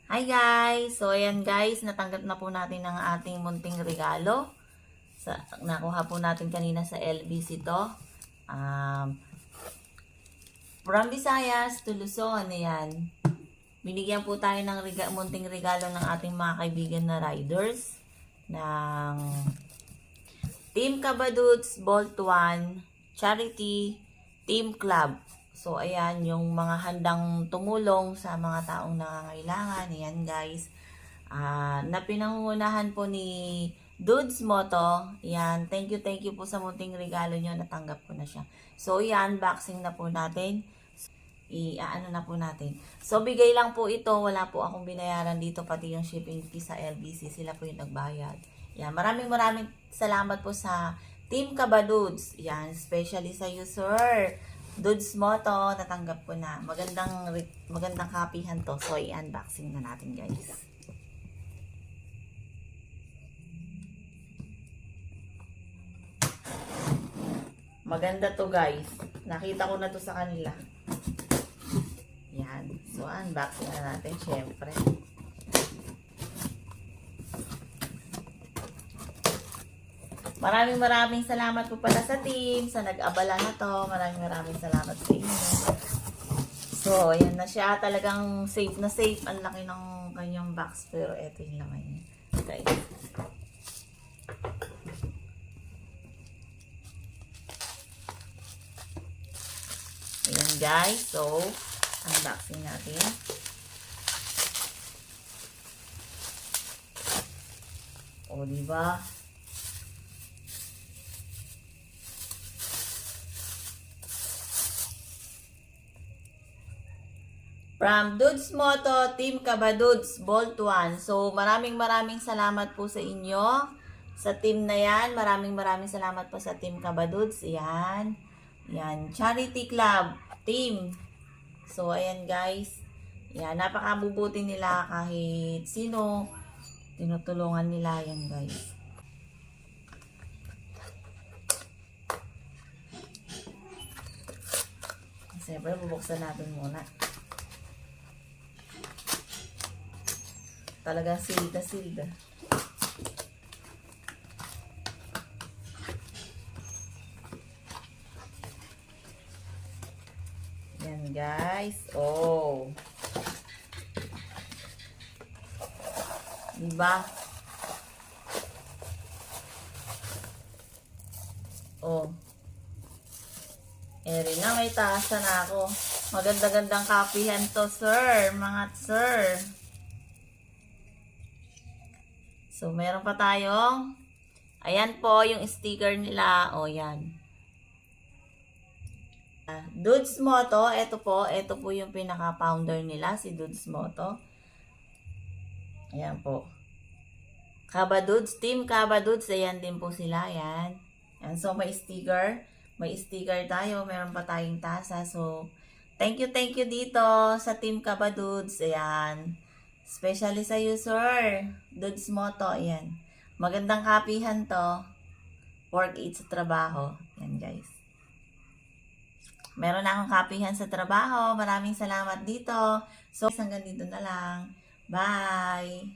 Hi guys! So ayan guys, natanggap na po natin ang ating munting regalo. Nakuha po natin kanina sa LBC to. Um, from Visayas to Luzon, ayan. Binigyan po tayo ng munting regalo ng ating mga kaibigan na riders. Ng Team Kabadudes Bolt 1 Charity Team Club. So, ayan, yung mga handang tumulong sa mga taong nangangailangan. Ayan, guys. Na pinangungunahan po ni Dudes Moto. Ayan, thank you po sa munting regalo nyo. Natanggap ko na siya. So, ayan, unboxing na po natin. Ano na po natin. So, bigay lang po ito. Wala po akong binayaran dito. Pati yung shipping fee sa LBC. Sila po yung nagbayad. Ayan, maraming salamat po sa Team Kabadudes. Ayan, especially sa you, sir. Dudes Moto, natanggap ko na. Magandang kapihan to. So, i-unboxing na natin, guys. Maganda to, guys. Nakita ko na to sa kanila. Yan. So, unboxing na natin, syempre. Maraming salamat po pala sa team, sa nag-abala na to. Maraming salamat sa inyo. So, ayan na siya. Talagang safe na safe. Ang laki ng kanyang box. Pero eto yung laman niya. Okay. Ayan guys. So, unboxing natin. O, diba? From Dudes Moto, Team Kabadudes, Bolt 1. So, maraming salamat po sa inyo. Sa team na yan, maraming salamat po sa Team Kabadudes. Yan. Yan. Charity Club Team. So, ayan guys. Yan. Napakabubuti nila kahit sino. Tinutulungan nila yan guys. Siyempre, bubuksan natin muna. Talagang silda. Yan guys. Oh. Diba? Oh. Eri na, may tasa na ako. Maganda-gandang kapihan to, sir. Mga sir. So, meron pa tayong, ayan po yung sticker nila. O, yan. Dudes Moto, ito po yung pinaka-founder nila, si Dudes Moto. Ayan po. Kabadudes, Team Kabadudes, ayan din po sila, ayan. Ayan, so may sticker tayo, meron pa tayong tasa. So, thank you dito sa Team Kabadudes, ayan. Especially sa you, sir. Dudes Moto, ayan. Magandang kapihan to. Work it sa trabaho. Yan, guys. Meron na akong kapihan sa trabaho. Maraming salamat dito. So, hanggang dito na lang. Bye!